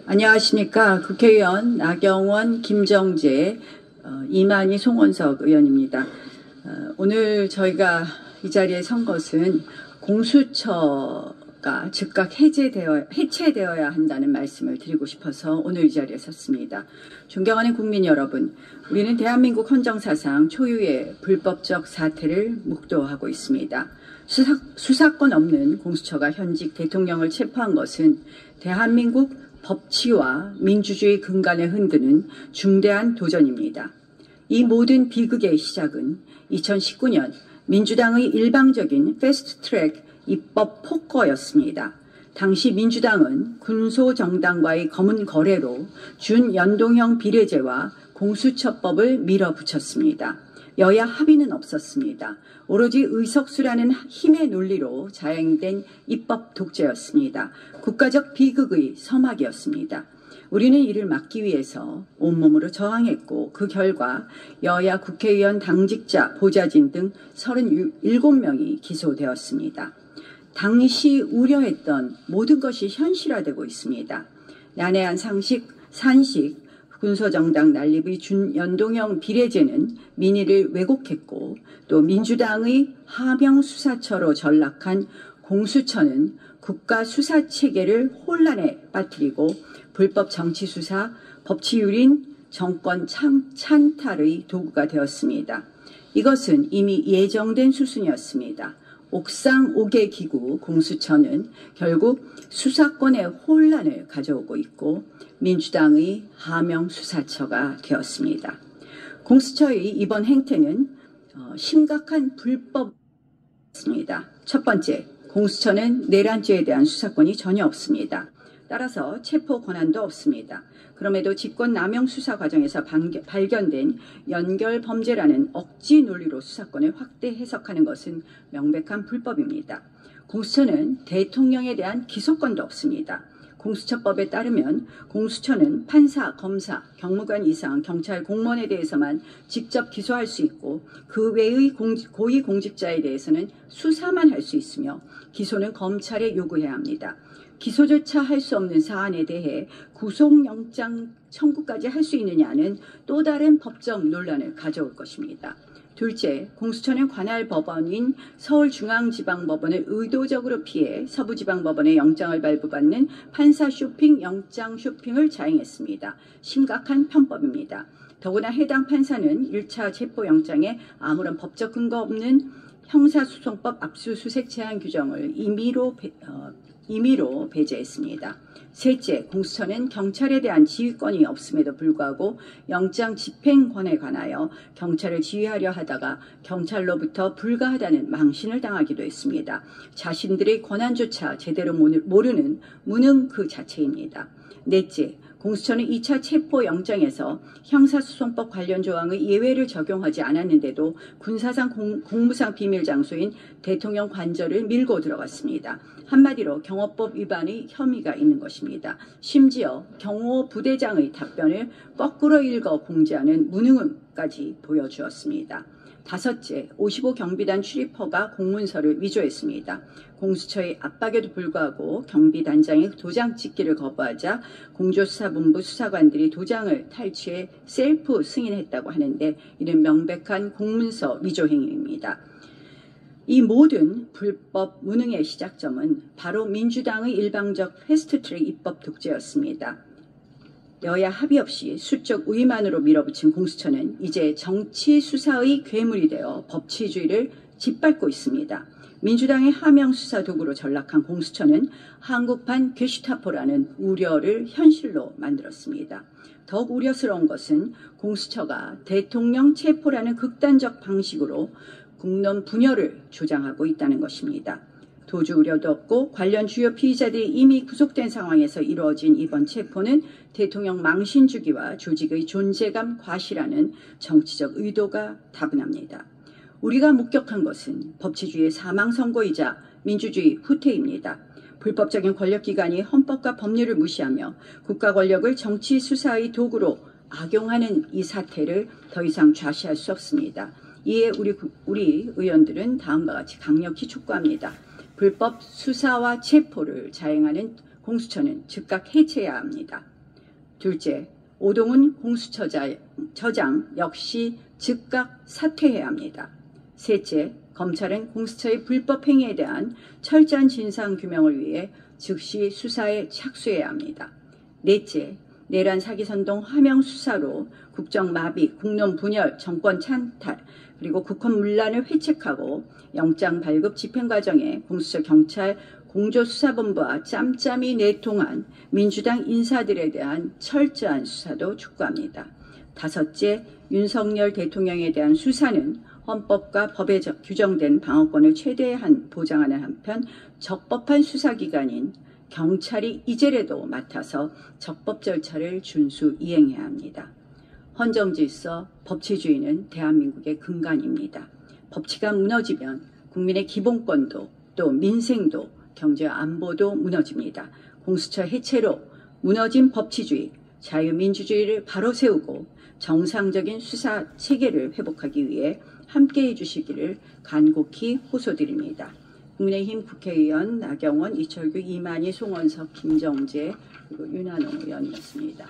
안녕하십니까. 국회의원 나경원, 김정재, 이만희, 송원석 의원입니다. 오늘 저희가 이 자리에 선 것은 공수처가 즉각 해체되어야 한다는 말씀을 드리고 싶어서 오늘 이 자리에 섰습니다. 존경하는 국민 여러분, 우리는 대한민국 헌정사상 초유의 불법적 사태를 묵도하고 있습니다. 수사권 없는 공수처가 현직 대통령을 체포한 것은 대한민국 법치와 민주주의 근간을 흔드는 중대한 도전입니다. 이 모든 비극의 시작은 2019년 민주당의 일방적인 패스트트랙 입법 폭거였습니다. 당시 민주당은 군소정당과의 검은 거래로 준연동형 비례제와 공수처법을 밀어붙였습니다. 여야 합의는 없었습니다. 오로지 의석수라는 힘의 논리로 자행된 입법 독재였습니다. 국가적 비극의 서막이었습니다. 우리는 이를 막기 위해서 온몸으로 저항했고 그 결과 여야 국회의원 당직자, 보좌진 등 37명이 기소되었습니다. 당시 우려했던 모든 것이 현실화되고 있습니다. 난해한 산식, 군소정당 난립의 준연동형 비례제는 민의를 왜곡했고 또 민주당의 하명수사처로 전락한 공수처는 국가 수사체계를 혼란에 빠뜨리고 불법 정치수사, 법치유린, 정권 찬탈의 도구가 되었습니다. 이것은 이미 예정된 수순이었습니다. 옥상 5개 기구 공수처는 결국 수사권의 혼란을 가져오고 있고 민주당의 하명수사처가 되었습니다. 공수처의 이번 행태는 심각한 불법입니다. 첫 번째, 공수처는 내란죄에 대한 수사권이 전혀 없습니다. 따라서 체포 권한도 없습니다. 그럼에도 직권남용 수사 과정에서 발견된 연결범죄라는 억지 논리로 수사권을 확대 해석하는 것은 명백한 불법입니다. 공수처는 대통령에 대한 기소권도 없습니다. 공수처법에 따르면 공수처는 판사, 검사, 경무관 이상 경찰 공무원에 대해서만 직접 기소할 수 있고 그 외의 고위공직자에 대해서는 수사만 할 수 있으며 기소는 검찰에 요구해야 합니다. 기소조차 할 수 없는 사안에 대해 구속영장 청구까지 할 수 있느냐는 또 다른 법적 논란을 가져올 것입니다. 둘째, 공수처는 관할 법원인 서울중앙지방법원을 의도적으로 피해 서부지방법원의 영장을 발부받는 판사 쇼핑, 영장 쇼핑을 자행했습니다. 심각한 편법입니다. 더구나 해당 판사는 1차 체포영장에 아무런 법적 근거 없는 형사소송법 압수수색 제한 규정을 임의로 배제했습니다. 셋째, 공수처는 경찰에 대한 지휘권이 없음에도 불구하고 영장 집행권에 관하여 경찰을 지휘하려 하다가 경찰로부터 불가하다는 망신을 당하기도 했습니다. 자신들의 권한조차 제대로 모르는 무능 그 자체입니다. 넷째, 공수처는 2차 체포영장에서 형사소송법 관련 조항의 예외를 적용하지 않았는데도 군사상 공무상 비밀 장소인 대통령 관저를 밀고 들어갔습니다. 한마디로 경호법 위반의 혐의가 있는 것입니다. 심지어 경호 부대장의 답변을 거꾸로 읽어 공지하는 무능함까지 보여주었습니다. 다섯째, 55 경비단 출입허가 공문서를 위조했습니다. 공수처의 압박에도 불구하고 경비단장이 도장 찍기를 거부하자 공조수사본부 수사관들이 도장을 탈취해 셀프 승인했다고 하는데 이는 명백한 공문서 위조 행위입니다. 이 모든 불법 무능의 시작점은 바로 민주당의 일방적 패스트트랙 입법 독재였습니다. 여야 합의 없이 수적 우위만으로 밀어붙인 공수처는 이제 정치 수사의 괴물이 되어 법치주의를 짓밟고 있습니다. 민주당의 하명 수사 도구로 전락한 공수처는 한국판 게슈타포라는 우려를 현실로 만들었습니다. 더욱 우려스러운 것은 공수처가 대통령 체포라는 극단적 방식으로 국론 분열을 조장하고 있다는 것입니다. 도주 우려도 없고 관련 주요 피의자들이 이미 구속된 상황에서 이루어진 이번 체포는 대통령 망신 주기와 조직의 존재감 과시라는 정치적 의도가 타분합니다. 우리가 목격한 것은 법치주의의 사망선고이자 민주주의 후퇴입니다. 불법적인 권력기관이 헌법과 법률을 무시하며 국가 권력을 정치 수사의 도구로 악용하는 이 사태를 더 이상 좌시할 수 없습니다. 이에 우리 의원들은 다음과 같이 강력히 촉구합니다. 불법 수사와 체포를 자행하는 공수처는 즉각 해체해야 합니다. 둘째, 오동훈 공수처장 역시 즉각 사퇴해야 합니다. 셋째, 검찰은 공수처의 불법 행위에 대한 철저한 진상규명을 위해 즉시 수사에 착수해야 합니다. 넷째, 내란 사기 선동 하명 수사로 국정 마비, 국론 분열, 정권 찬탈, 그리고 국헌 문란을 회책하고 영장 발급 집행 과정에 공수처 경찰 공조수사본부와 짬짬이 내통한 민주당 인사들에 대한 철저한 수사도 촉구합니다. 다섯째, 윤석열 대통령에 대한 수사는 헌법과 법에 규정된 방어권을 최대한 보장하는 한편 적법한 수사기관인 경찰이 이제라도 맡아서 적법 절차를 준수 이행해야 합니다. 헌정질서, 법치주의는 대한민국의 근간입니다. 법치가 무너지면 국민의 기본권도 또 민생도 경제와 안보도 무너집니다. 공수처 해체로 무너진 법치주의, 자유민주주의를 바로 세우고 정상적인 수사 체계를 회복하기 위해 함께해 주시기를 간곡히 호소드립니다. 국민의힘 국회의원 나경원, 이철규, 이만희, 송원석, 김정재 그리고 윤한홍 의원이었습니다.